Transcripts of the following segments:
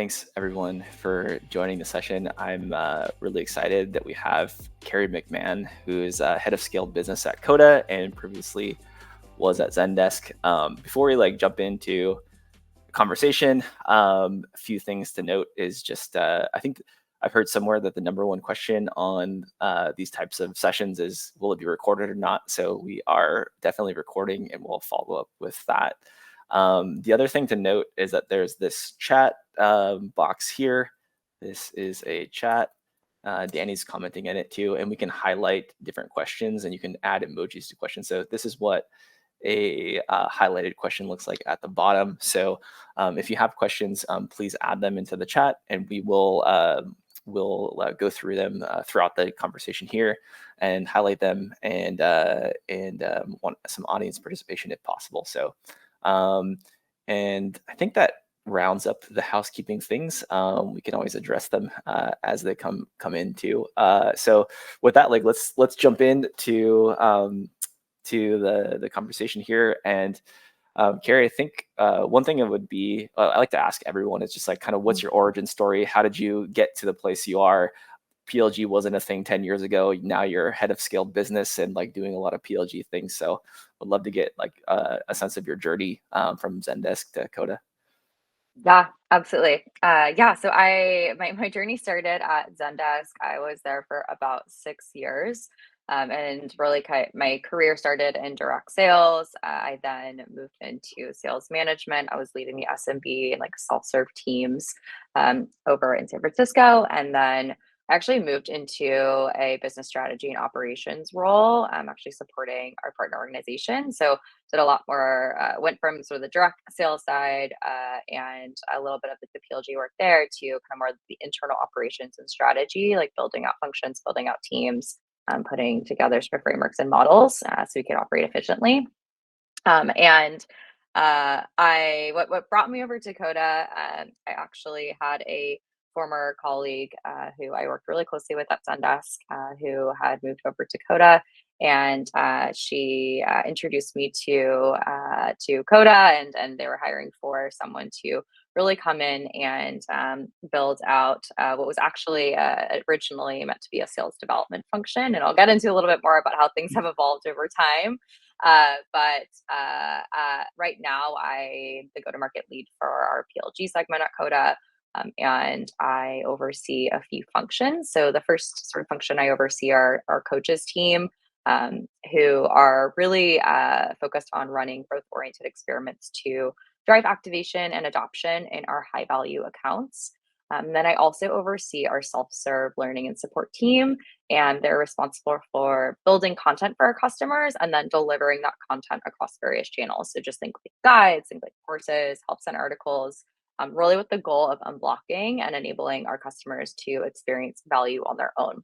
Thanks everyone for joining the session. I'm really excited that we have Carrie McMahon, who is head of scaled business at Coda and previously was at Zendesk. Before we jump into the conversation, a few things to note is just I think I've heard somewhere that the number one question on these types of sessions is, will it be recorded or not? So we are definitely recording and we'll follow up with that. The other thing to note is that there's this chat box here. This is a chat. Danny's commenting in it too, and we can highlight different questions and you can add emojis to questions. So this is what a highlighted question looks like at the bottom. So if you have questions, please add them into the chat and we will we'll go through them throughout the conversation here and highlight them and want some audience participation if possible. So and I think that rounds up the housekeeping things. We can always address them as they come in too. So with that, let's jump into to the conversation here. And Carrie, I think one thing it would be I like to ask everyone is just kind of what's your origin story? How did you get to the place you are? PLG wasn't a thing 10 years ago. Now you're head of scaled business and doing a lot of PLG things. So would love to get a sense of your journey from Zendesk to Coda. Yeah, absolutely. So my journey started at Zendesk. I was there for about 6 years. And really my career started in direct sales. I then moved into sales management. I was leading the SMB and self-serve teams over in San Francisco. And then I actually moved into a business strategy and operations role. I'm actually supporting our partner organization. So did a lot more, went from sort of the direct sales side and a little bit of the PLG work there to kind of more the internal operations and strategy, like building out functions, building out teams, putting together sort of frameworks and models so we can operate efficiently. What brought me over to Coda, I actually had a former colleague who I worked really closely with at Zendesk who had moved over to Coda, and she introduced me to Coda, and they were hiring for someone to really come in and build out what was actually originally meant to be a sales development function. And I'll get into a little bit more about how things have evolved over time. Right now, I'm the go-to-market lead for our PLG segment at Coda. And I oversee a few functions. So the first sort of function I oversee are our coaches team, who are really focused on running growth-oriented experiments to drive activation and adoption in our high-value accounts. Then I also oversee our self-serve learning and support team, and they're responsible for building content for our customers and then delivering that content across various channels. So just think like guides, think like courses, help center articles, really with the goal of unblocking and enabling our customers to experience value on their own.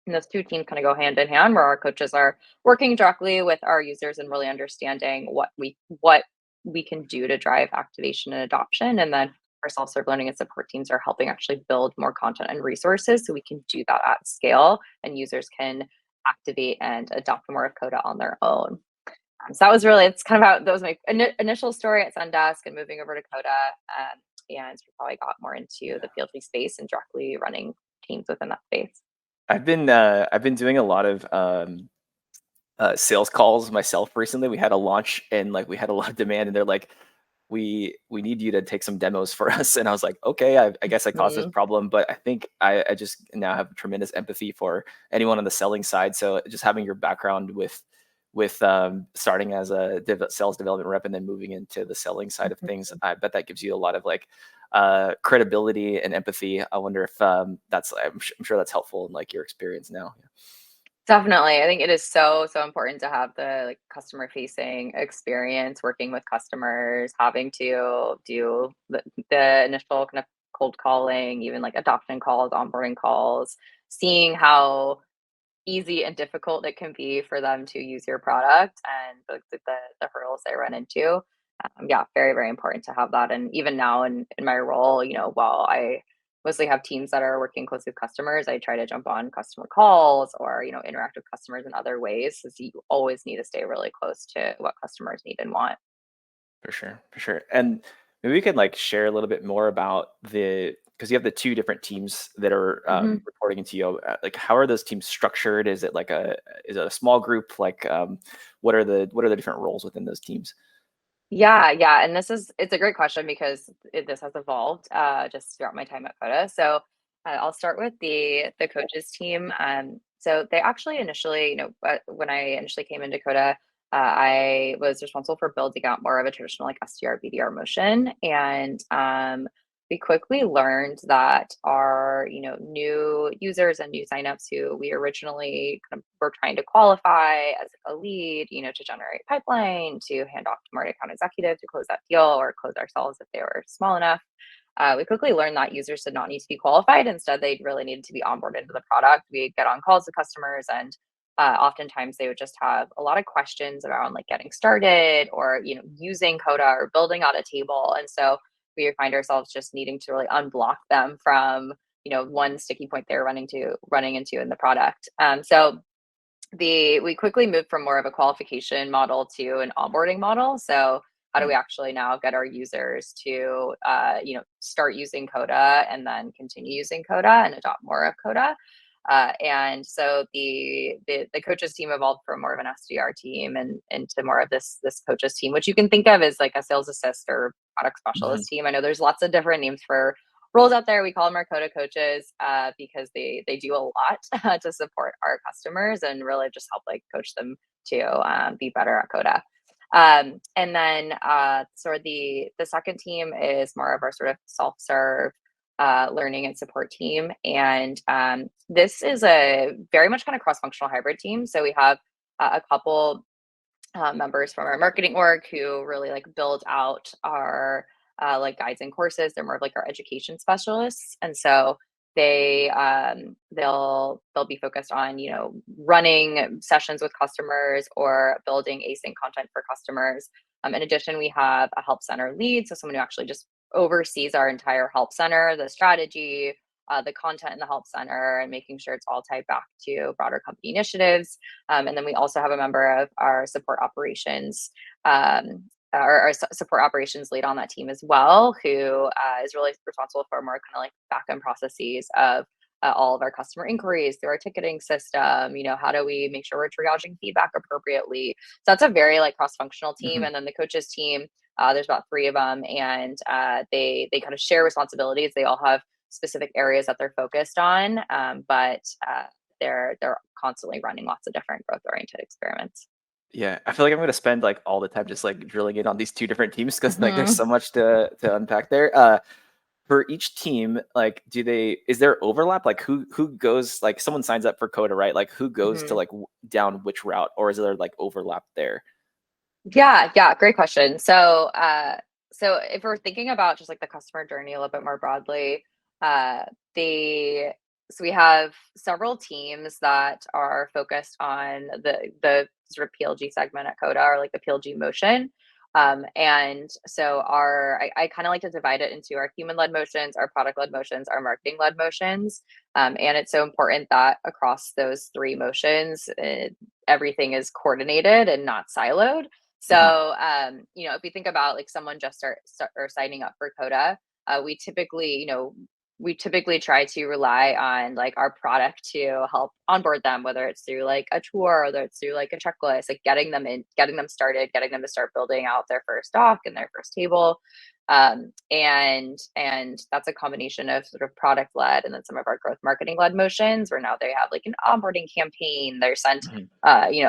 And those two teams kind of go hand in hand, where our coaches are working directly with our users and really understanding what we can do to drive activation and adoption. And then our self-serve learning and support teams are helping actually build more content and resources so we can do that at scale and users can activate and adopt more of Coda on their own. So it's kind of how that was my initial story at Zendesk and moving over to Coda. And we probably got more into the PLG space and directly running teams within that space. I've been doing a lot of sales calls myself recently. We had a launch and we had a lot of demand, and they're like, we need you to take some demos for us. And I was like, okay, I guess I caused this problem, but I think I just now have tremendous empathy for anyone on the selling side. So just having your background with starting as a sales development rep and then moving into the selling side of things, I bet that gives you a lot of credibility and empathy. I wonder if I'm sure that's helpful in your experience now. Yeah. Definitely. I think it is so important to have the customer facing experience, working with customers, having to do the initial kind of cold calling, even adoption calls, onboarding calls, seeing how easy and difficult it can be for them to use your product and the hurdles they run into. Very, very important to have that. And even now in my role, while I mostly have teams that are working closely with customers, I try to jump on customer calls or, interact with customers in other ways. So you always need to stay really close to what customers need and want. For sure. And maybe we could like share a little bit more about because you have the two different teams that are Mhm. reporting into you. Like, how are those teams structured? Is it like is it a small group? Like, what are the different roles within those teams? Yeah, and it's a great question because this has evolved just throughout my time at Coda. So I'll start with the coaches team. So they actually initially, when I initially came into Coda, I was responsible for building out more of a traditional like SDR BDR motion, and we quickly learned that our new users and new signups who we originally kind of were trying to qualify as a lead, to generate pipeline, to hand off to more account executive to close that deal or close ourselves if they were small enough. We quickly learned that users did not need to be qualified. Instead, they really needed to be onboarded into the product. We'd get on calls with customers, and oftentimes they would just have a lot of questions around like getting started or using Coda or building out a table. And so we would find ourselves just needing to really unblock them from one sticky point they're running into in the product. So we quickly moved from more of a qualification model to an onboarding model. So how do we Mm. actually now get our users to start using Coda and then continue using Coda and adopt more of Coda? And so the coaches team evolved from more of an SDR team and into more of this coaches team, which you can think of as like a sales assist or product Mhm. specialist team. I know there's lots of different names for roles out there. We call them our Coda coaches because they do a lot to support our customers and really just help like coach them to be better at Coda. And then sort of the second team is more of our sort of self-serve learning and support team. And this is a very much kind of cross-functional hybrid team. So we have a couple members from our marketing org who really like build out our like guides and courses. They're more of like our education specialists, and so they'll be focused on running sessions with customers or building async content for customers. In addition, we have a help center lead, so someone who actually just oversees our entire help center, the strategy, the content in the help center, and making sure it's all tied back to broader company initiatives. And then we also have a member of our support operations, our support operations lead on that team as well, who is really responsible for more kind of like back end processes of all of our customer inquiries through our ticketing system. How do we make sure we're triaging feedback appropriately? So that's a very like cross functional team. Mhm. And then the coaches team, there's about three of them, and they kind of share responsibilities. They all have specific areas that they're focused on, but they're constantly running lots of different growth oriented experiments. Yeah, I feel like I'm gonna spend like all the time just like drilling in on these two different teams because like there's Mhm. so much to unpack there. For each team, like, is there overlap? Like, who goes like someone signs up for Coda, right? Like, who goes to Mhm. like down which route, or is there like overlap there? Yeah, great question. So if we're thinking about just like the customer journey a little bit more broadly, uh, the so we have several teams that are focused on the sort of PLG segment at Coda or like the PLG motion. And so I kind of like to divide it into our human led motions, our product led motions, our marketing led motions. And it's so important that across those three motions, everything is coordinated and not siloed. Mhm. So, if we think about like someone just start or signing up for Coda, we typically, we typically try to rely on like our product to help onboard them, whether it's through like a tour, or whether it's through like a checklist, like getting them in, getting them started, getting them to start building out their first doc and their first table. And that's a combination of sort of product led and then some of our growth marketing led motions where now they have like an onboarding campaign. They're sent Mhm.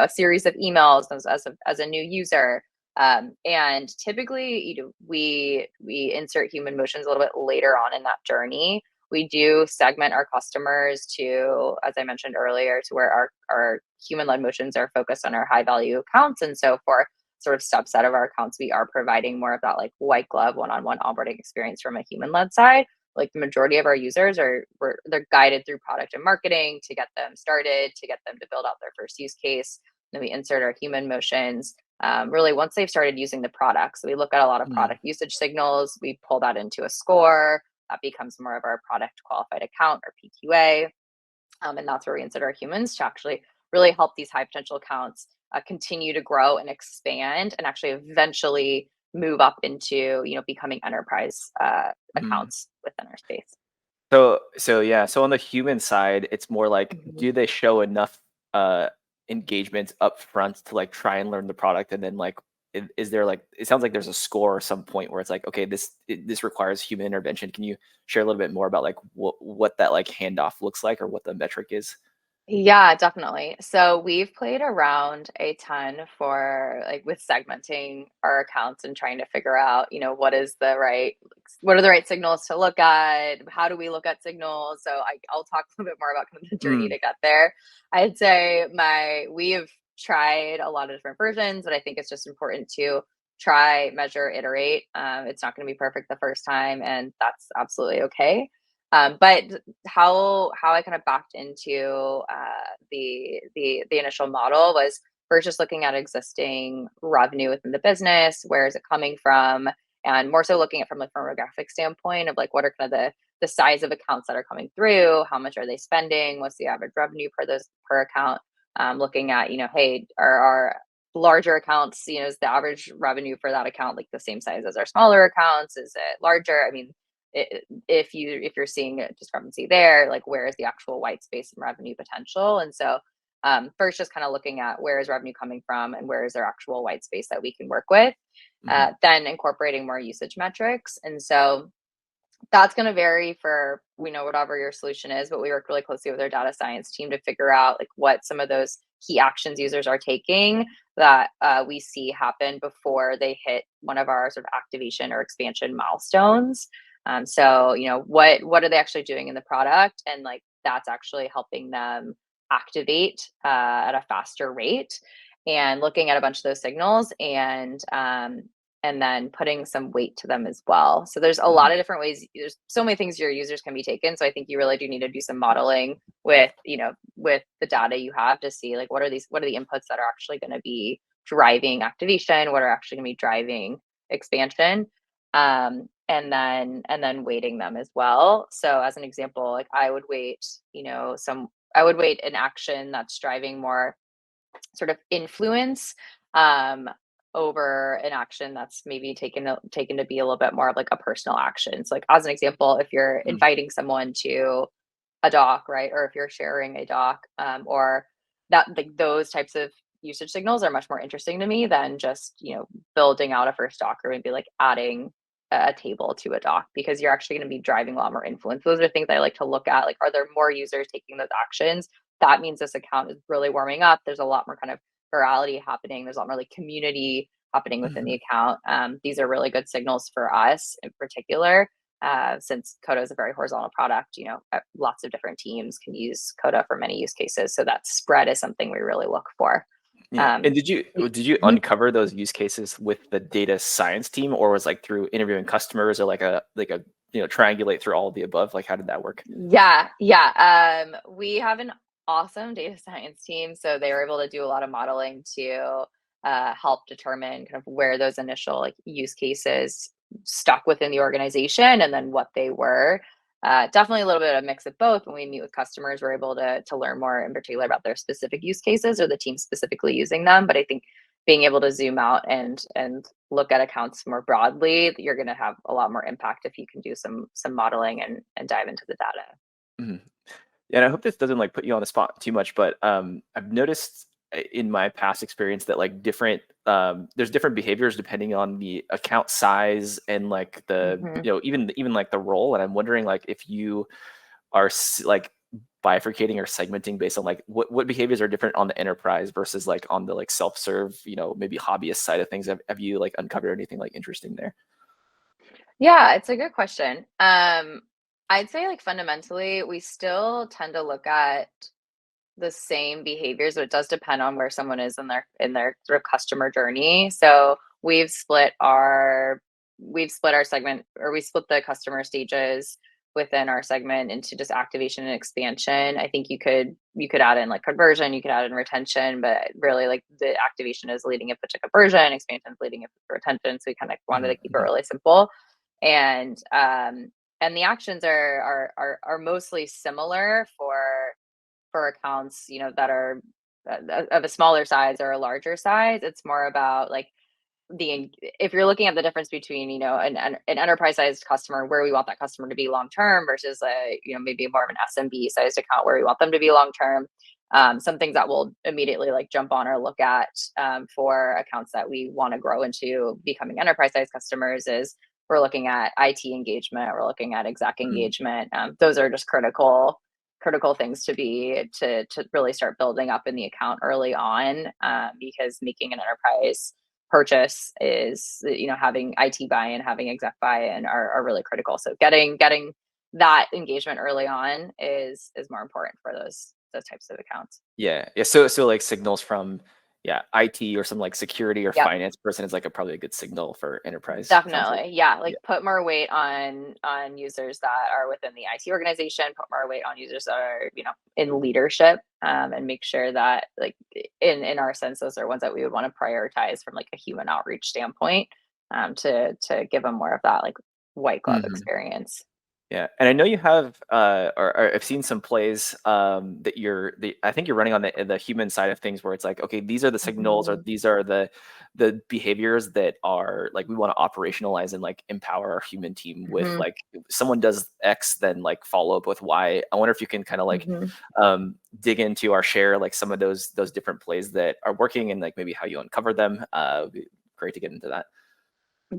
a series of emails as a new user. And typically, we insert human motions a little bit later on in that journey. We do segment our customers to, as I mentioned earlier, to where our human led motions are focused on our high value accounts. And so for sort of subset of our accounts, we are providing more of that like white glove one-on-one onboarding experience from a human led side. Like the majority of our users they're guided through product and marketing to get them started, to get them to build out their first use case. Then we insert our human motions really once they've started using the product. So we look at a lot of Mhm. product usage signals, we pull that into a score that becomes more of our product qualified account or PQA. And that's where we insert our humans to actually really help these high potential accounts continue to grow and expand and actually eventually move up into, becoming enterprise Mm. accounts within our space. So yeah, so on the human side, it's more like, Mhm. do they show enough uh engagement up front to like try and learn the product, and then like is there like, it sounds like there's a score or some point where it's like, okay, this requires human intervention. Can you share a little bit more about like what that like handoff looks like, or what the metric is? Yeah, definitely. So we've played around a ton for like with segmenting our accounts and trying to figure out, what are the right signals to look at? How do we look at signals? So I'll talk a little bit more about kind of the journey Mm, to get there. I'd say we have tried a lot of different versions, but I think it's just important to try, measure, iterate. It's not going to be perfect the first time, and that's absolutely okay. But how I kind of backed into the initial model was first just looking at existing revenue within the business, where is it coming from, and more so looking at from like from a graphic standpoint of like what are kind of the size of accounts that are coming through, how much are they spending, what's the average revenue per account. Looking at, hey, are our larger accounts, is the average revenue for that account like the same size as our smaller accounts? Is it larger? I mean, if you're seeing a discrepancy there, like where is the actual white space and revenue potential? And so first just kind of looking at where is revenue coming from and where is there actual white space that we can work with. mhm, Then incorporating more usage metrics. And so that's going to vary for, whatever your solution is, but we work really closely with our data science team to figure out like what some of those key actions users are taking that we see happen before they hit one of our sort of activation or expansion milestones. So, what are they actually doing in the product, and like that's actually helping them activate at a faster rate, and looking at a bunch of those signals, and then putting some weight to them as well. So there's a lot mhm, of different ways. There's so many things your users can be taken. So I think you really do need to do some modeling with the data you have to see like what are the inputs that are actually going to be driving activation, what are actually going to be driving expansion, and then weighting them as well. So as an example, like I would weight an action that's driving more sort of influence um, over an action that's maybe taken to be a little bit more of like a personal action. So, like as an example, if you're mhm, inviting someone to a doc, right, or if you're sharing a doc, or that like those types of usage signals are much more interesting to me than just building out a first doc or maybe like adding a table to a doc, because you're actually going to be driving a lot more influence. Those are things I like to look at. Like, are there more users taking those actions? That means this account is really warming up. There's a lot more kind of virality happening. There's a lot more like community happening within the mhm. account. These are really good signals for us in particular, since Coda is a very horizontal product. Lots of different teams can use Coda for many use cases. So that spread is something we really look for. Yeah. Um, And did you mhm. uncover those use cases with the data science team, or was like through interviewing customers, or like a triangulate through all of the above? Like how did that work? Yeah, yeah. We have an awesome data science team, so they were able to do a lot of modeling to help determine kind of where those initial like use cases stuck within the organization, and then what they were. Definitely a little bit of a mix of both. When we meet with customers, we're able to learn more in particular about their specific use cases or the team specifically using them. But I think being able to zoom out and look at accounts more broadly, you're going to have a lot more impact if you can do some modeling and dive into the data. Mhm. Yeah, and I hope this doesn't like put you on the spot too much, but I've noticed in my past experience that like there's different behaviors depending on the account size and like the Hmm. even like the role. And I'm wondering like if you are like bifurcating or segmenting based on like what behaviors are different on the enterprise versus like on the like self-serve, maybe hobbyist side of things. Have you like uncovered anything like interesting there? Yeah, it's a good question. I'd say like fundamentally, we still tend to look at the same behaviors, but it does depend on where someone is in their sort of customer journey. So we've split our segment, or we split the customer stages within our segment into just activation and expansion. I think you could add in like conversion, you could add in retention, but really like the activation is leading up to conversion, expansion is leading up to retention. So we kind of wanted to Mhm, keep it mhm, really simple. And the actions are mostly similar for accounts, that are of a smaller size or a larger size. It's more about like if you're looking at the difference between an enterprise sized customer where we want that customer to be long term versus maybe more of an SMB sized account where we want them to be long term. Some things that we'll immediately like jump on or look at for accounts that we want to grow into becoming enterprise sized customers is we're looking at IT engagement, we're looking at exec engagement. Those are just critical things to really start building up in the account early on, because making an enterprise purchase is having IT buy-in, having exec buy-in are really critical. So getting that engagement early on is more important for those types of accounts. Yeah. So like signals from IT or some like security or Yep. finance person is like probably a good signal for enterprise. Definitely. Like put more weight on users that are within the IT organization, put more weight on users that are, in leadership, and make sure that like in our sense, those are ones that we would want to prioritize from like a human outreach standpoint, to give them more of that like white glove experience. Yeah, and I know you have, or I've seen some plays that I think you're running on the human side of things, where it's like, okay, these are the signals, or these are the behaviors that are like we want to operationalize and like empower our human team with. Like, if someone does X, then like follow up with Y. I wonder if you can kind of like dig into or share like some of those different plays that are working and like maybe how you uncover them. It'd be great to get into that.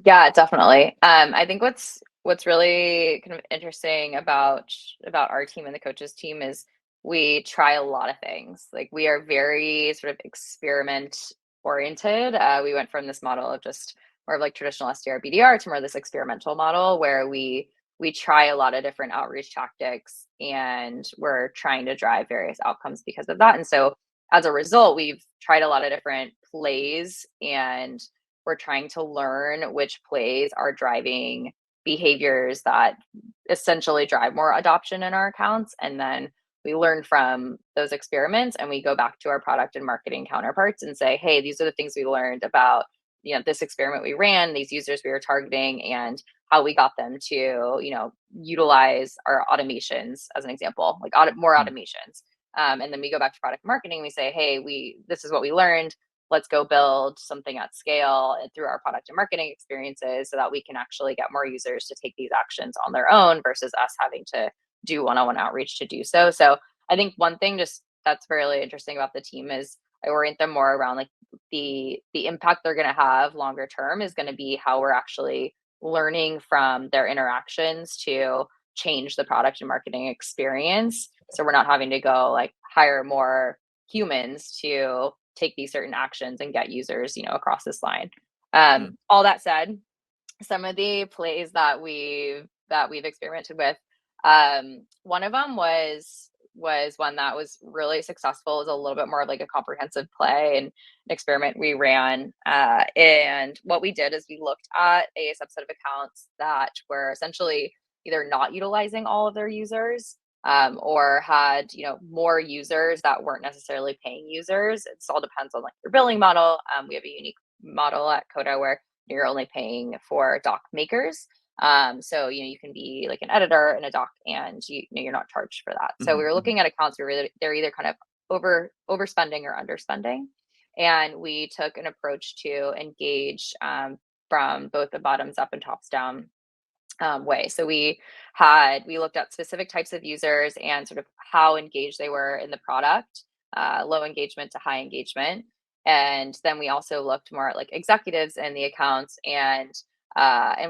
Yeah, definitely. I think what's really kind of interesting about our team and the coaches team is we try a lot of things. Like we are very sort of experiment oriented. We went from this model of just more of like traditional SDR BDR to more of this experimental model where we try a lot of different outreach tactics and we're trying to drive various outcomes because of that. And so as a result, we've tried a lot of different plays and we're trying to learn which plays are driving behaviors that essentially drive more adoption in our accounts. And then we learn from those experiments and we go back to our product and marketing counterparts and say, hey, these are the things we learned about this experiment we ran, these users we were targeting, and how we got them to utilize our automations as an example, like more automations. And then we go back to product marketing and we say, hey, this is what we learned, let's go build something at scale and through our product and marketing experiences so that we can actually get more users to take these actions on their own versus us having to do one-on-one outreach to do so. So I think one thing just that's really interesting about the team is I orient them more around like the impact they're going to have longer term is going to be how we're actually learning from their interactions to change the product and marketing experience. So we're not having to go like hire more humans to take these certain actions and get users, across this line. All that said, some of the plays that we've experimented with, one of them was one that was really successful. It was a little bit more of like a comprehensive play and an experiment we ran. And what we did is we looked at a subset of accounts that were essentially either not utilizing all of their users, or had more users that weren't necessarily paying users. It all depends on like your billing model. We have a unique model at Coda where you're only paying for doc makers. So you can be like an editor and a doc, and you're not charged for that. So we were looking at accounts where they're either kind of overspending or underspending, and we took an approach to engage from both the bottoms up and tops down way. So we looked at specific types of users and sort of how engaged they were in the product, low engagement to high engagement. And then we also looked more at like executives in the accounts, and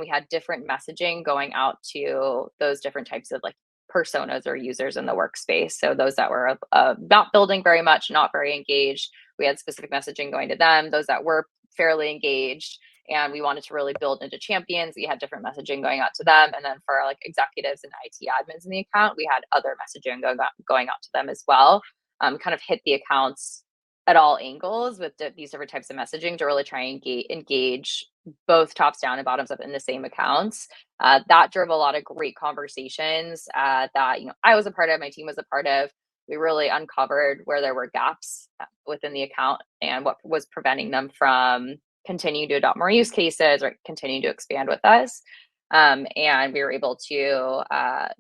we had different messaging going out to those different types of like personas or users in the workspace. So those that were not building very much, not very engaged, we had specific messaging going to them. Those that were fairly engaged and we wanted to really build into champions, we had different messaging going out to them. And then for our like executives and IT admins in the account, we had other messaging going out to them as well. Kind of hit the accounts at all angles with these different types of messaging to really try and engage both tops down and bottoms up in the same accounts. That drove a lot of great conversations that I was a part of, my team was a part of. We really uncovered where there were gaps within the account and what was preventing them from continuing to adopt more use cases or continuing to expand with us. And we were able to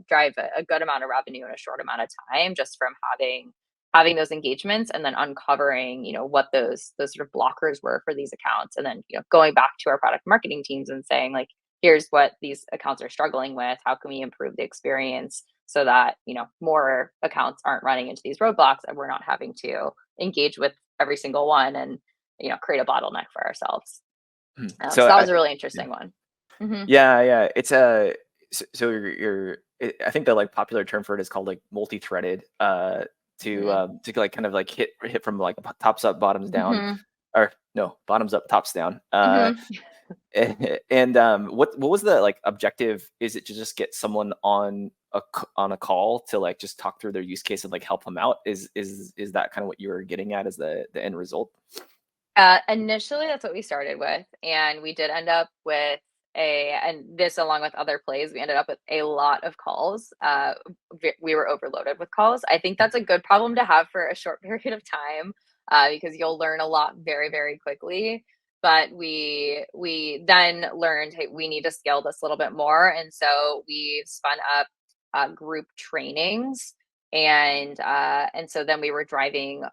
drive a good amount of revenue in a short amount of time just from having having those engagements and then uncovering, what those sort of blockers were for these accounts. And then, going back to our product marketing teams and saying like, here's what these accounts are struggling with. How can we improve the experience so that, more accounts aren't running into these roadblocks and we're not having to engage with every single one and, create a bottleneck for ourselves. So So that I was a think, really yeah, interesting one. Hmm. yeah. It's a so I think the like popular term for it is called like multi-threaded. To like kind of like hit from like tops up, bottoms down, Hmm. or no, bottoms up, tops down. Hmm. And what was the like objective? Is it to just get someone on a call to like just talk through their use case and like help them out? Is that kind of what you were getting at as the end result? Initially, that's what we started with, and we did end up with and this along with other plays, we ended up with a lot of calls. We were overloaded with calls. I think that's a good problem to have for a short period of time, because you'll learn a lot very, very quickly. But we then learned, hey, we need to scale this a little bit more, and so we've spun up group trainings, and so then we were driving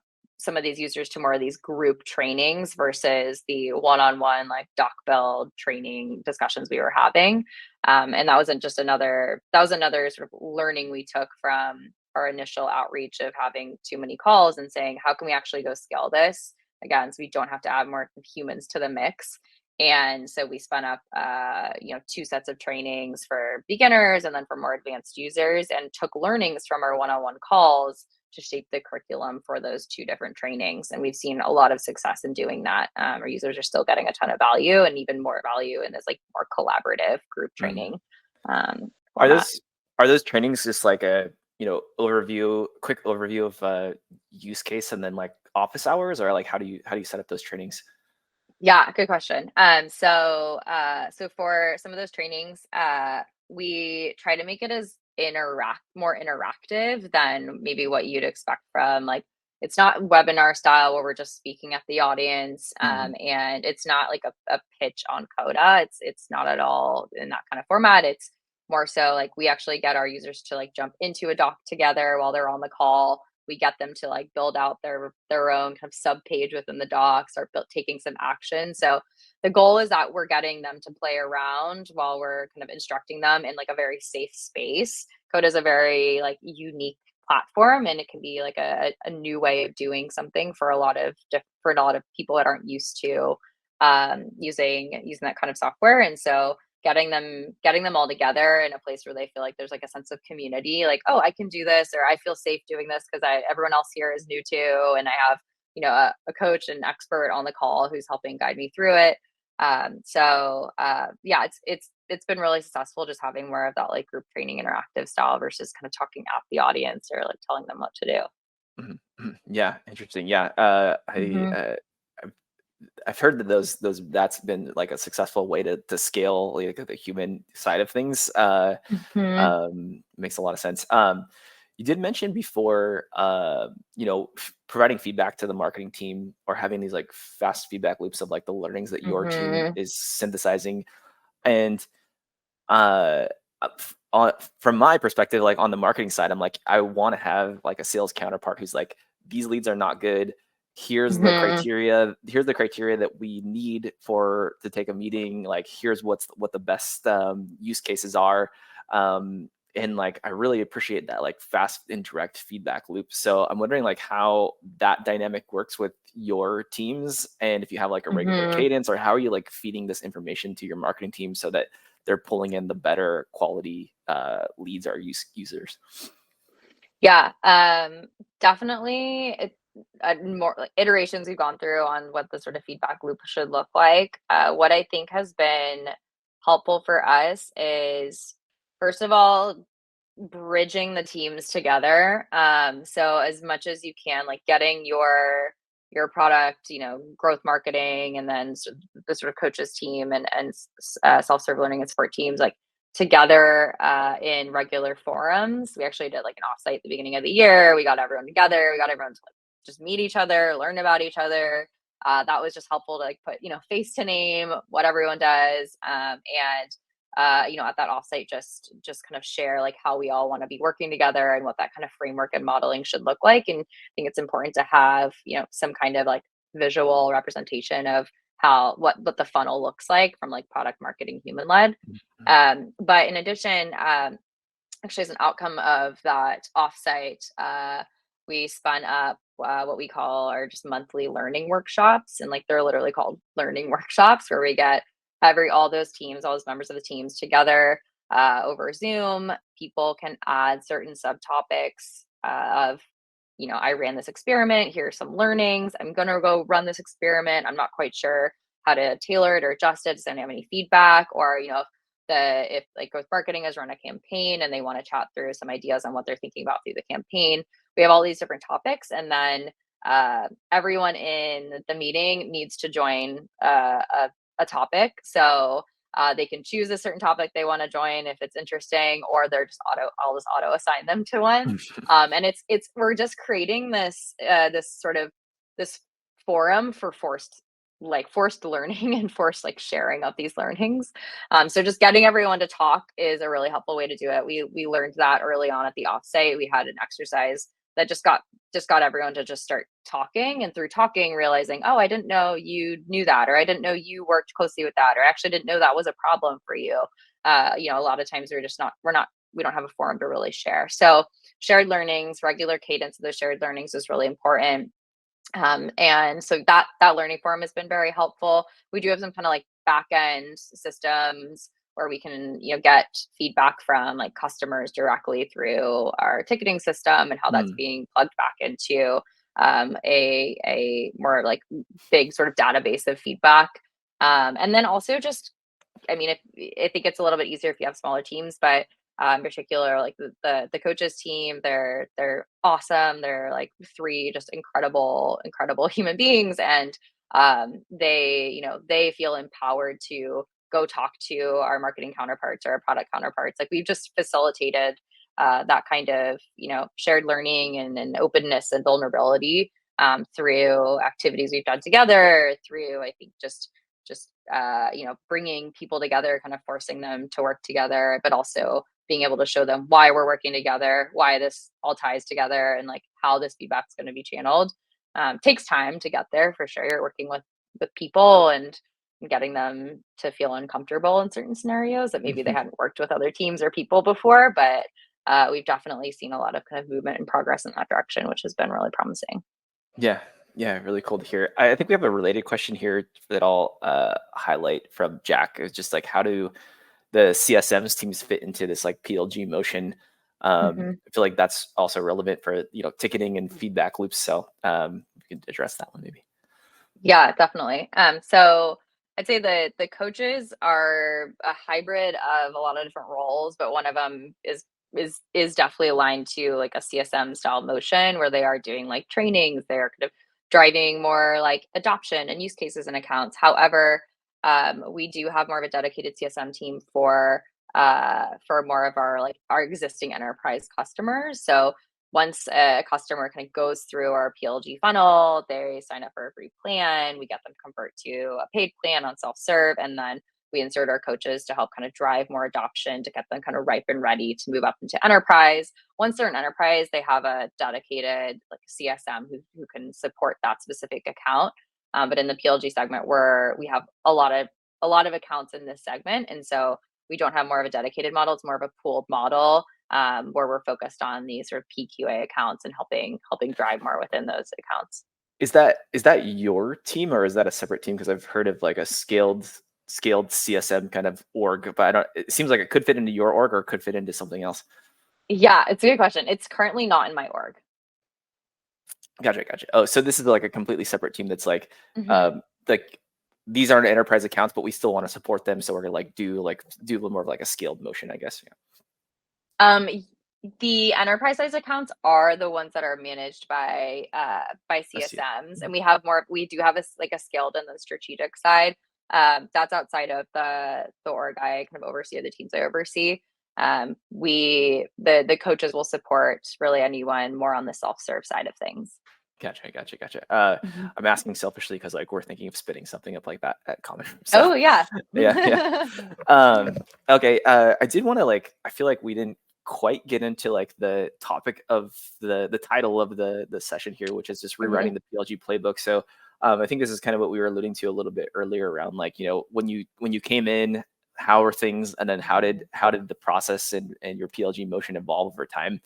some of these users to more of these group trainings versus the one-on-one like doc build training discussions we were having. And that was another sort of learning we took from our initial outreach of having too many calls and saying, how can we actually go scale this again, so we don't have to add more humans to the mix. And so we spun up, two sets of trainings for beginners and then for more advanced users, and took learnings from our one-on-one calls to shape the curriculum for those two different trainings. And we've seen a lot of success in doing that. Our users are still getting a ton of value, and even more value in this like more collaborative group Mhm. training Are format. those trainings just like a quick overview of use case and then like office hours, or like how do you set up those trainings? Yeah, good question. So for some of those trainings, we try to make it as more interactive than maybe what you'd expect from like, it's not webinar style where we're just speaking at the audience, Mhm. and it's not like a pitch on Coda. It's not at all in that kind of format. It's more so like we actually get our users to like jump into a doc together while they're on the call. We get them to like build out their own kind of sub page within the doc, start taking some action. So the goal is that we're getting them to play around while we're kind of instructing them in like a very safe space. Code is a very like unique platform, and it can be like a new way of doing something for for a lot of people that aren't used to using that kind of software. And so getting them all together in a place where they feel like there's like a sense of community, like, oh, I can do this, or I feel safe doing this because I everyone else here is new too, and I have a coach and expert on the call who's helping guide me through it. Yeah, it's been really successful just having more of that like group training interactive style versus kind of talking at the audience or like telling them what to do. Mhm, mhm. Yeah, interesting. Yeah, Hmm. I've heard that that's been like a successful way to scale like the human side of things. Hmm. Makes a lot of sense. You did mention before, providing feedback to the marketing team or having these like fast feedback loops of like the learnings that your team Hmm. is synthesizing. And uh, from my perspective, like on the marketing side, I'm like, I want to have like a sales counterpart who's like, these leads are not good. Hmm. Here's the criteria that we need for to take a meeting. Like, here's what the best use cases are. And like, I really appreciate that like fast and direct feedback loop. So I'm wondering like how that dynamic works with your teams, and if you have like a regular Hmm. cadence, or how are you like feeding this information to your marketing team so that they're pulling in the better quality leads or users. Yeah, definitely. More like iterations we've gone through on what the sort of feedback loop should look like. What I think has been helpful for us is, first of all, bridging the teams together. So as much as you can, like getting your product, growth marketing, and then the sort of coaches team and self-serve learning and support teams, like together in regular forums. We actually did like an offsite at the beginning of the year. We got everyone together. We got everyone to like just meet each other, learn about each other. That was just helpful to like put face to name what everyone does, and at that offsite, just kind of share like how we all want to be working together and what that kind of framework and modeling should look like. And I think it's important to have, some kind of like visual representation of how what the funnel looks like from like product marketing human led. Mhm. But in addition, actually as an outcome of that offsite, we spun up what we call our just monthly learning workshops, and like they're literally called learning workshops, where we get all those teams, all those members of the teams together over Zoom. People can add certain subtopics of, I ran this experiment. Here's some learnings. I'm gonna go run this experiment. I'm not quite sure how to tailor it or adjust it. Does anyone have any feedback? Or, if like growth marketing has run a campaign and they want to chat through some ideas on what they're thinking about through the campaign. We have all these different topics, and then everyone in the meeting needs to join a topic. So they can choose a certain topic they want to join if it's interesting, or I'll just auto assign them to one. And we're just creating this sort of this forum for forced learning and forced like sharing of these learnings. So just getting everyone to talk is a really helpful way to do it. We learned that early on at the offsite. We had an exercise that just got everyone to just start talking, and through talking realizing, oh, I didn't know you knew that, or I didn't know you worked closely with that, or I actually didn't know that was a problem for you. A lot of times we don't have a forum to really share. So shared learnings, regular cadence of those shared learnings is really important. And so that learning forum has been very helpful. We do have some kind of like back end systems where we can, get feedback from like customers directly through our ticketing system, and how that's Mm. being plugged back into a more like big sort of database of feedback. And then also just, I think it's a little bit easier if you have smaller teams, but in particular, like the coaches team, they're awesome. They're like three just incredible human beings, and they feel empowered to go talk to our marketing counterparts or our product counterparts. Like we've just facilitated that kind of shared learning and openness and vulnerability through activities we've done together. Through I think just bringing people together, kind of forcing them to work together, but also being able to show them why we're working together, why this all ties together, and like how this feedback is going to be channeled. Takes time to get there for sure. You're working with people and getting them to feel uncomfortable in certain scenarios that maybe they hadn't worked with other teams or people before. But we've definitely seen a lot of kind of movement and progress in that direction, which has been really promising. Yeah, yeah, really cool to hear. I think we have a related question here that I'll highlight from Jack. It's just like, how do the CSMs teams fit into this like PLG motion? Mhm. I feel like that's also relevant for ticketing and feedback loops. So we could address that one maybe. Yeah, definitely. So I'd say the coaches are a hybrid of a lot of different roles, but one of them is definitely aligned to like a CSM style motion, where they are doing like trainings. They're kind of driving more like adoption and use cases and accounts. However, we do have more of a dedicated CSM team for more of our existing enterprise customers. So once a customer kind of goes through our PLG funnel, they sign up for a free plan. We get them convert to a paid plan on self-serve, and then we insert our coaches to help kind of drive more adoption, to get them kind of ripe and ready to move up into enterprise. Once they're in enterprise, they have a dedicated like CSM who can support that specific account. But in the PLG segment, where we have a lot of accounts in this segment, and so we don't have more of a dedicated model. It's more of a pooled model, where we're focused on these sort of PQA accounts and helping drive more within those accounts. Is that your team, or is that a separate team? Because I've heard of like a scaled CSM kind of org, but I don't. It seems like it could fit into your org or it could fit into something else. Yeah, it's a good question. It's currently not in my org. Gotcha. Oh, so this is like a completely separate team that's Hmm. um, like these aren't enterprise accounts, but we still want to support them. So we're gonna do a little more of like a scaled motion, I guess. Yeah. Um, the enterprise size accounts are the ones that are managed by I see. CSMs, and we do have like a scaled and the strategic side. That's outside of the org I kind of oversee, or the teams I oversee. The coaches will support really anyone more on the self serve side of things. Gotcha. Mhm. I'm asking selfishly because like we're thinking of spitting something up like that at Common Room. So Oh yeah. yeah. Um, okay. I did want to like. I feel like we didn't quite get into like the topic of the title of the session here, which is just Mhm. rewriting the PLG playbook. So I think this is kind of what we were alluding to a little bit earlier around like when you came in, how are things, and then how did the process and your PLG motion evolve over time?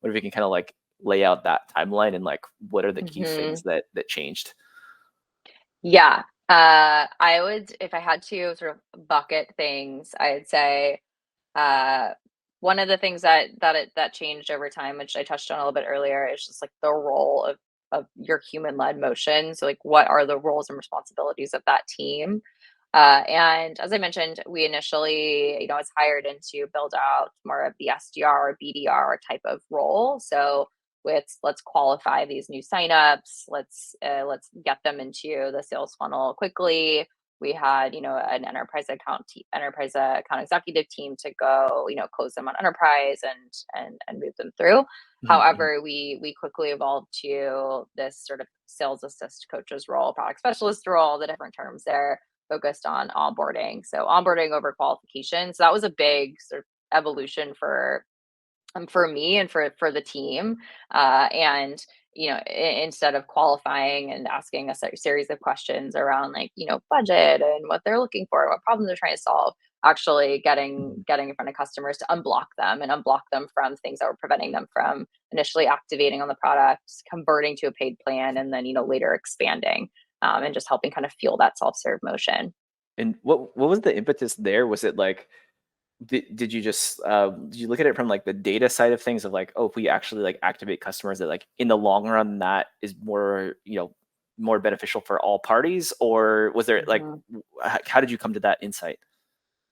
What if we can kind of like lay out that timeline and like what are the key things Mhm. that changed? Yeah. I would, if I had to sort of bucket things, I'd say uh, one of the things that changed over time, which I touched on a little bit earlier, is just like the role of your human led motion. So like, what are the roles and responsibilities of that team? And as I mentioned, we initially, was hired in to build out more of the SDR or BDR type of role. So with let's qualify these new signups, let's get them into the sales funnel quickly. We had, an enterprise account executive team to go, close them on enterprise and move them through. Mhm. However, we quickly evolved to this sort of sales assist coaches role, product specialist role, the different terms there, focused on onboarding. So onboarding over qualification. So that was a big sort of evolution for me and for the team. And instead of qualifying and asking a series of questions around like budget and what they're looking for, what problems they're trying to solve, actually getting in front of customers to unblock them from things that were preventing them from initially activating on the product, converting to a paid plan, and then later expanding, and just helping kind of fuel that self-serve motion. And what was the impetus there? Was it like did you just did you look at it from like the data side of things of like, oh, if we actually like activate customers that like in the long run that is more, more beneficial for all parties? Or was there like Mhm. how did you come to that insight?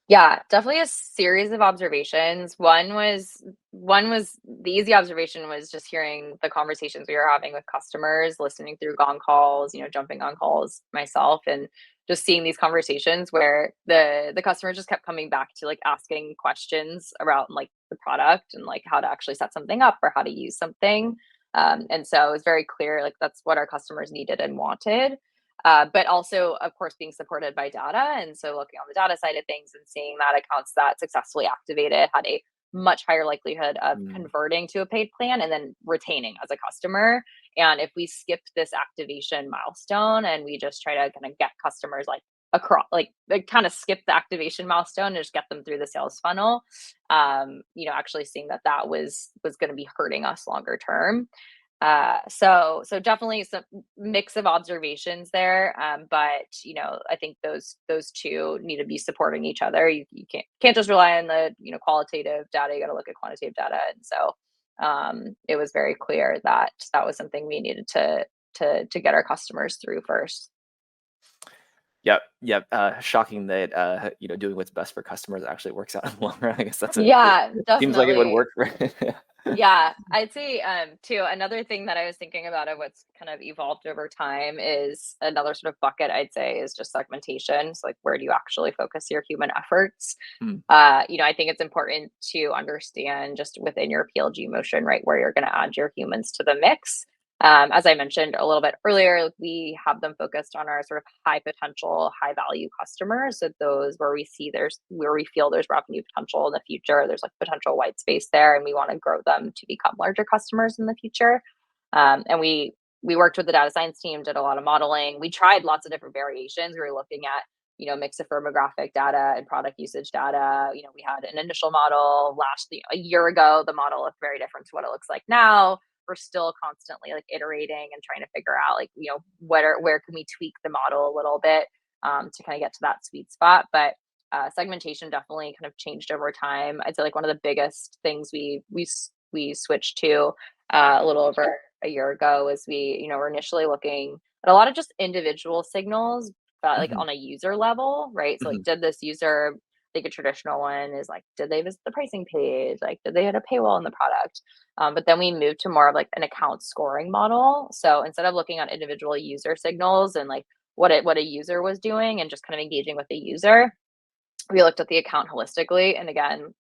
Yeah, definitely a series of observations. One was the easy observation was just hearing the conversations we were having with customers, listening through gong calls, jumping on calls myself, and just seeing these conversations where the customers just kept coming back to like asking questions around like the product and like how to actually set something up or how to use something. And so it was very clear like that's what our customers needed and wanted, but also, of course, being supported by data. And so, looking on the data side of things and seeing that accounts that successfully activated had a much higher likelihood of Mm. converting to a paid plan and then retaining as a customer. And if we skip this activation milestone and we just try to kind of get customers like across, like kind of skip the activation milestone and just get them through the sales funnel, actually seeing that was going to be hurting us longer term. So definitely some mix of observations there. But I think those two need to be supporting each other. You can't just rely on the qualitative data. You got to look at quantitative data. And so it was very clear that that was something we needed to get our customers through first. Yep. Shocking that doing what's best for customers actually works out in the long run. I guess it Yeah, seems like it would definitely. work for Yeah, I'd say, too, another thing that I was thinking about of what's kind of evolved over time is another sort of bucket I'd say is just segmentation. So like where do you actually focus your human efforts? Mm. I think it's important to understand just within your PLG motion, right, where you're going to add your humans to the mix. As I mentioned a little bit earlier, we have them focused on our sort of high potential, high value customers. So those where we feel there's revenue potential in the future, there's like potential white space there, and we want to grow them to become larger customers in the future. And we worked with the data science team, did a lot of modeling. We tried lots of different variations. We were looking at mix of firmographic data and product usage data. We had an initial model a year ago. The model looked very different to what it looks like now. We're still constantly like iterating and trying to figure out like, where can we tweak the model a little bit, to kind of get to that sweet spot. But segmentation definitely kind of changed over time. I'd say like one of the biggest things we switched to a little over a year ago was we're initially looking at a lot of just individual signals, like Mhm. on a user level, right? So like, Mhm. did this user, I think a traditional one is like, did they visit the pricing page? Like, did they hit a paywall in the product? But then we moved to more of like an account scoring model. So instead of looking at individual user signals and like what a user was doing and just kind of engaging with the user, we looked at the account holistically. And again,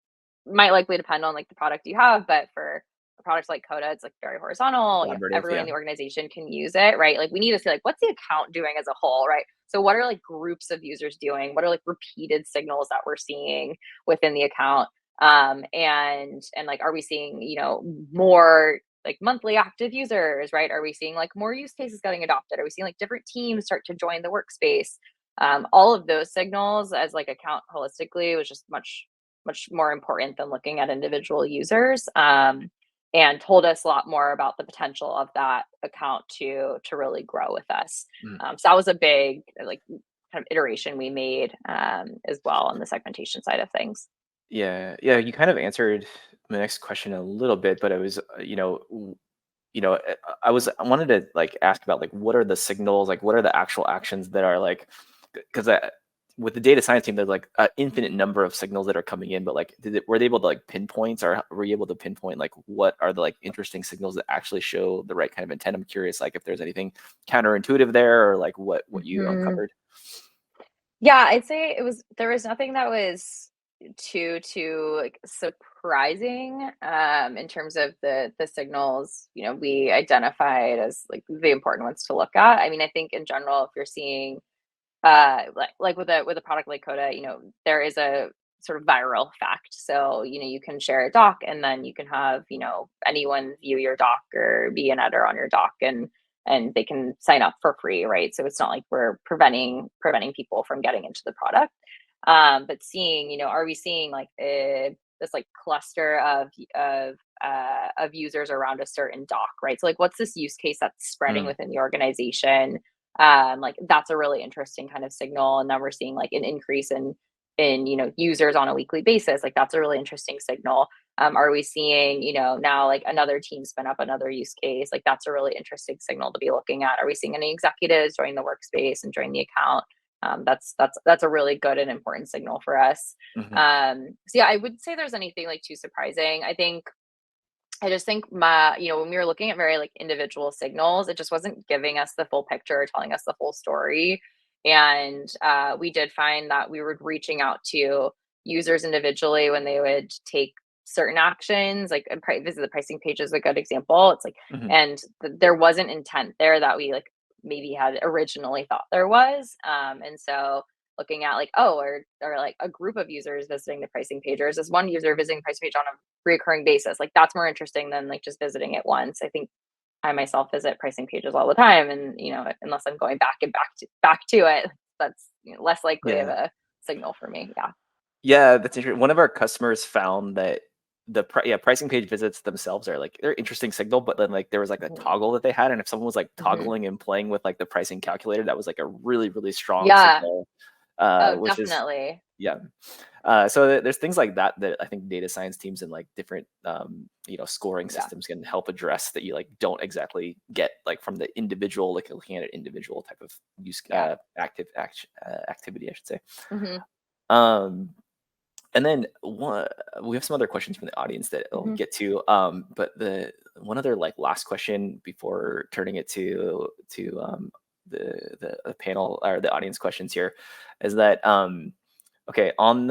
might likely depend on like the product you have, but for products like Coda, it's like very horizontal. Collaborative, Everyone yeah. in the organization can use it, right? Like we need to see like what's the account doing as a whole, right? So what are like groups of users doing? What are like repeated signals that we're seeing within the account? And like are we seeing, more like monthly active users, right? Are we seeing like more use cases getting adopted? Are we seeing like different teams start to join the workspace? All of those signals as like account holistically was just much more important than looking at individual users, and told us a lot more about the potential of that account to really grow with us. Mm. So that was a big like kind of iteration we made, as well on the segmentation side of things. Yeah, yeah, you kind of answered my next question a little bit, but it was, I wanted to like ask about like what are the signals, like what are the actual actions that are like, because with the data science team, there's like an infinite number of signals that are coming in, but like, were they able to like pinpoint, or were you able to pinpoint like what are the like interesting signals that actually show the right kind of intent? I'm curious, like if there's anything counterintuitive there, or like what you Mhm. uncovered. Yeah, I'd say there was nothing that was too like surprising, in terms of the signals, we identified as like the important ones to look at. I mean, I think in general, if you're seeing like with a product like Coda, there is a sort of viral fact. So, you can share a doc and then you can have, anyone view your doc or be an editor on your doc, and they can sign up for free, right? So it's not like we're preventing people from getting into the product. But seeing, are we seeing like this like cluster of users around a certain doc, right? So like what's this use case that's spreading Mm, within the organization? Like that's a really interesting kind of signal. And then we're seeing like an increase in users on a weekly basis. Like that's a really interesting signal. Are we seeing, now like another team spin up another use case? Like that's a really interesting signal to be looking at. Are we seeing any executives join the workspace and join the account? That's a really good and important signal for us. mhm. So yeah, I wouldn't say there's anything like too surprising. I just think when we were looking at very like individual signals, it just wasn't giving us the full picture, telling us the full story. And we did find that we were reaching out to users individually when they would take certain actions, like visit the pricing page is a good example. It's like, Mhm. and there wasn't intent there that we like maybe had originally thought there was. And so looking at like, oh, or like a group of users visiting the pricing page, or is this one user visiting the pricing page on a recurring basis? Like that's more interesting than like just visiting it once. I think I myself visit pricing pages all the time, and unless I'm going back and back to it, that's less likely of Yeah. a signal for me. Yeah. Yeah, that's interesting. One of our customers found that pricing page visits themselves are like they're interesting signal, but then like there was like a Hmm. toggle that they had, and if someone was like Hmm. toggling and playing with like the pricing calculator, that was like a really really strong Yeah. signal, Oh, which is definitely. yeah. So there's things like that that I think data science teams and like different scoring Yeah. systems can help address that you like don't exactly get like from the individual, like looking at an individual type of use Yeah. activity, I should say. Hmm. Um, and then we have some other questions from the audience that I'll Hmm. get to. But the one other like last question before turning it to the panel or the audience questions here is that okay, on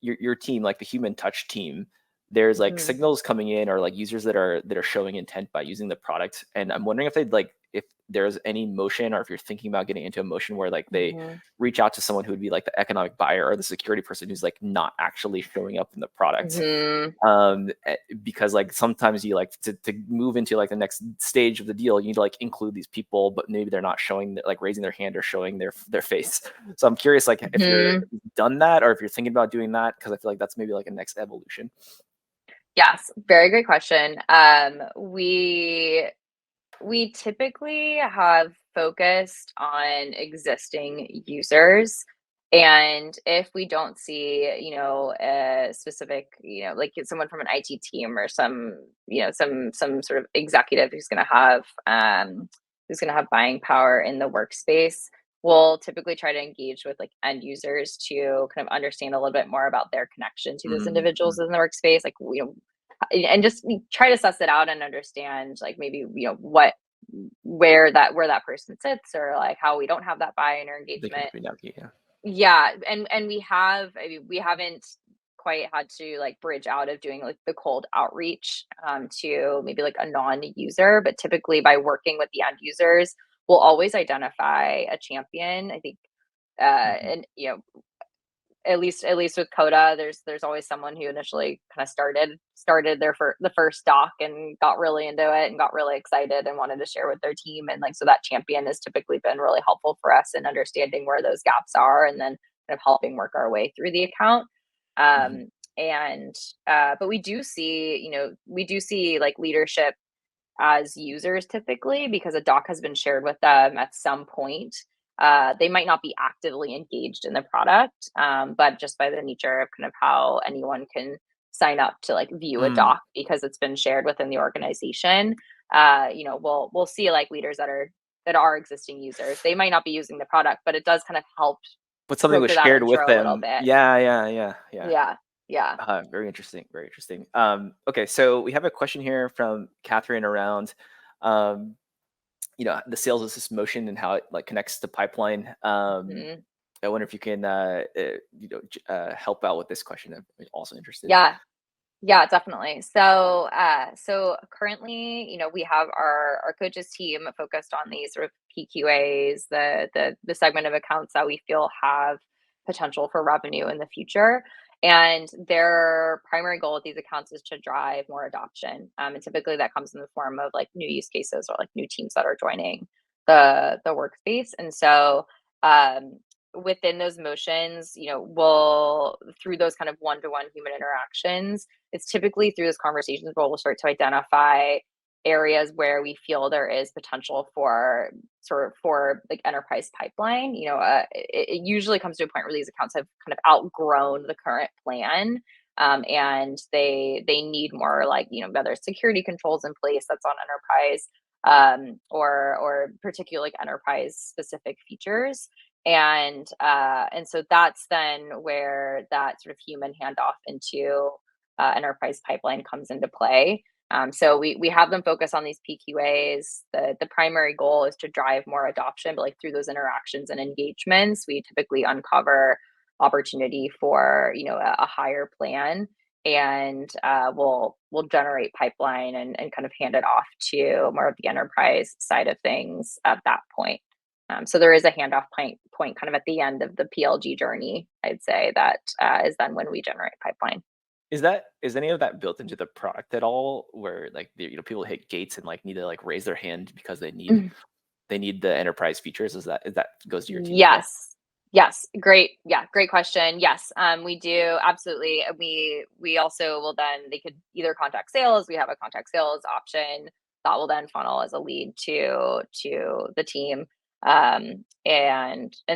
your team, like the human touch team, there's like Hmm. signals coming in or like users that are showing intent by using the product. And I'm wondering if they'd like if there's any motion or if you're thinking about getting into a motion where like they Hmm. reach out to someone who would be like the economic buyer or the security person who's like not actually showing up in the product. Hmm. Because like sometimes you like to move into like the next stage of the deal, you need to like include these people, but maybe they're not showing like raising their hand or showing their face. So I'm curious, like if you're Hmm. done that or if you're thinking about doing that, because I feel like that's maybe like a next evolution. Yes, very great question. We typically have focused on existing users. And if we don't see, a specific, like someone from an IT team or some sort of executive who's gonna have buying power in the workspace, we'll typically try to engage with like end users to kind of understand a little bit more about their connection to those Mm, individuals in the workspace. Like, and just try to suss it out and understand like maybe where that person sits, or like how we don't have that buy-in or they can engagement. navigate, yeah. Yeah, and we haven't quite had to like bridge out of doing like the cold outreach to maybe like a non-user, but typically by working with the end users, we'll always identify a champion. I think Mhm. and at least with Coda, there's always someone who initially kind of started their the first doc and got really into it and got really excited and wanted to share with their team. And like so that champion has typically been really helpful for us in understanding where those gaps are and then kind of helping work our way through the account. Mhm. And but we do see like leadership as users typically because a doc has been shared with them at some point. They might not be actively engaged in the product, but just by the nature of kind of how anyone can sign up to like view a Mm. doc because it's been shared within the organization. We'll see like leaders that are existing users. They might not be using the product, but it does kind of help But something was filter that shared with intro a little them. bit. Yeah, yeah, yeah, yeah. Yeah, yeah. Very interesting. Very interesting. Okay, so we have a question here from Catherine around, um, the sales assist motion and how it like connects to pipeline. Mhm. I wonder if you can, help out with this question. I'm also interested. Yeah, yeah, definitely. So currently, we have our coaches team focused on these sort of PQAs, the segment of accounts that we feel have potential for revenue in the future. And their primary goal with these accounts is to drive more adoption. And typically that comes in the form of like new use cases or like new teams that are joining the workspace. And so um, within those motions, we'll through those kind of one-to-one human interactions, it's typically through those conversations where we'll start to identify areas where we feel there is potential for like enterprise pipeline. It usually comes to a point where these accounts have kind of outgrown the current plan, and they need more like whether it's security controls in place that's on enterprise, or particular like enterprise specific features. And so that's then where that sort of human handoff into enterprise pipeline comes into play. So we have them focus on these PQAs. The primary goal is to drive more adoption, but like through those interactions and engagements, we typically uncover opportunity for a higher plan, and we'll generate pipeline and kind of hand it off to more of the enterprise side of things at that point. So there is a handoff point kind of at the end of the PLG journey. I'd say that is then when we generate pipeline. Is any of that built into the product at all? Where like people hit gates and like need to like raise their hand because they need the enterprise features. Is that goes to your team as well? Yes. Yes. Great. Yeah. Great question. Yes. We do. Absolutely. We also will then, they could either contact sales. We have a contact sales option that will then funnel as a lead to the team. And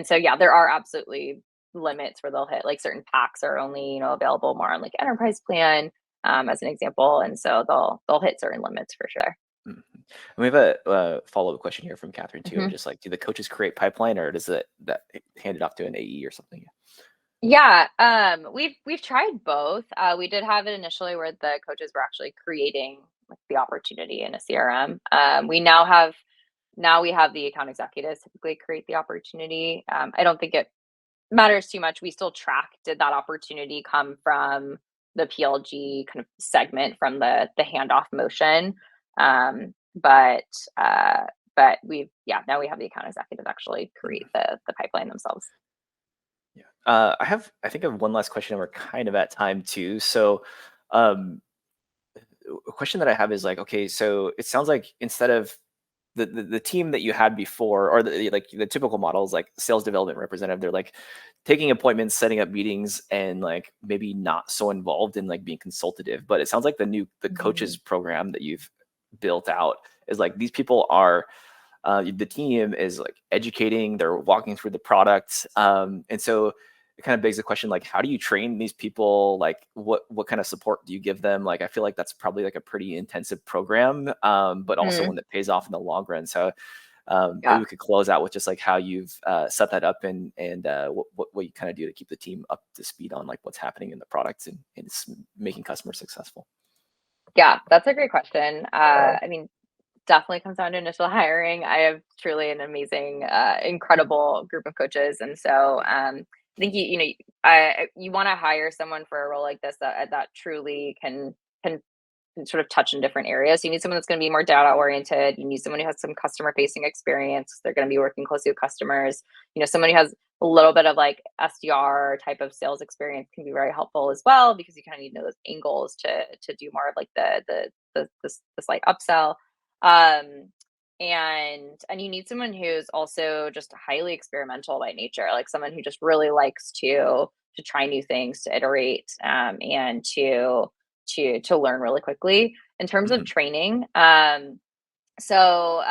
so, yeah, there are absolutely limits where they'll hit like certain packs are only, available more on like enterprise plan, as an example. And so they'll hit certain limits for sure. Mhm. And we have a follow-up question here from Catherine too. Mhm. Just like, do the coaches create pipeline, or does it that hand it off to an AE or something? Yeah, we've tried both. We did have it initially where the coaches were actually creating like the opportunity in a CRM. Now we have the account executives typically create the opportunity. I don't think it matters too much. We still track, did that opportunity come from the PLG kind of segment from the handoff motion? But now we have the account executives actually create the pipeline themselves. Yeah. I think I have one last question, and we're kind of at time too. So, um, a question that I have is like, okay, so it sounds like instead of the team that you had before, or like the typical models, like sales development representative, they're like taking appointments, setting up meetings, and like maybe not so involved in like being consultative. But it sounds like the coaches Mhm. program that you've built out is like these people are the team is like educating, they're walking through the product, and so it kind of begs the question, like, how do you train these people? Like, what kind of support do you give them? Like, I feel like that's probably like a pretty intensive program, but also one Mhm. that pays off in the long run. So maybe Yeah. we could close out with just like how you've set that up, and what you kind of do to keep the team up to speed on like what's happening in the products, and making customers successful. Yeah, that's a great question. I mean, definitely comes down to initial hiring. I have truly an amazing, incredible group of coaches, and so I think you want to hire someone for a role like this that truly can sort of touch in different areas. You need someone that's going to be more data oriented. You need someone who has some customer facing experience. They're going to be working closely with customers. Someone who has a little bit of like SDR type of sales experience can be very helpful as well, because you kind of need to know those angles to do more of like the slight upsell. And you need someone who's also just highly experimental by nature, like someone who just really likes to try new things, to iterate, and to learn really quickly. In terms of training, so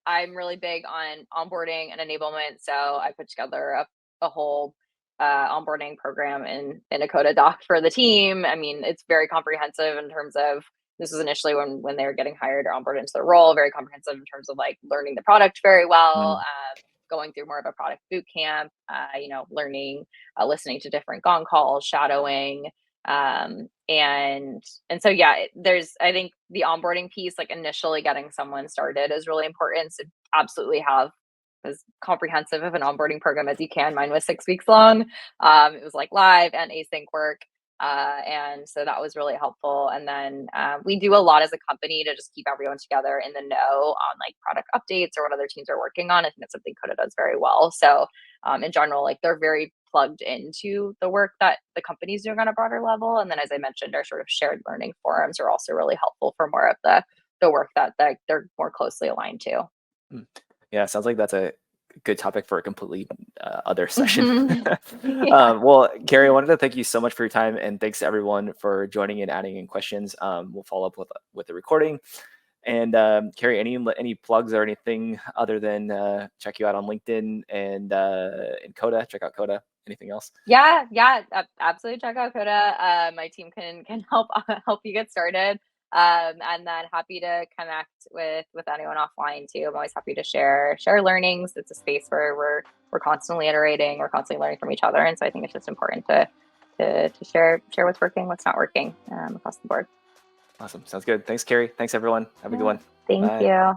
I'm really big on onboarding and enablement. So I put together a whole onboarding program in a Coda doc for the team. I mean, it's very comprehensive in terms of, this was initially when they were getting hired or onboarded into the role, very comprehensive in terms of like learning the product very well, going through more of a product boot camp, learning, listening to different gong calls, shadowing, and so yeah, I think the onboarding piece, like initially getting someone started, is really important. So absolutely have as comprehensive of an onboarding program as you can. Mine was 6 weeks long. It was like live and async work. And so that was really helpful. And then we do a lot as a company to just keep everyone together in the know on like product updates or what other teams are working on. I think that's something Coda does very well. So in general, like they're very plugged into the work that the company's doing on a broader level. And then, as I mentioned, our sort of shared learning forums are also really helpful for more of the work that they're more closely aligned to. Yeah, sounds like that's a good topic for a completely other session. Yeah. Well, Carrie, I wanted to thank you so much for your time, and thanks to everyone for joining and adding in questions. We'll follow up with the recording. And Carrie, any plugs or anything other than check you out on LinkedIn and Coda? Check out Coda. Anything else? Yeah, absolutely. Check out Coda. My team can help you get started. And then happy to connect with anyone offline too. I'm always happy to share learnings. It's a space where we're constantly iterating, we're constantly learning from each other, and so I think it's just important to share what's working, what's not working, across the board. Awesome, sounds good. Thanks, Carrie. Thanks, everyone. Have a good one. Thank you.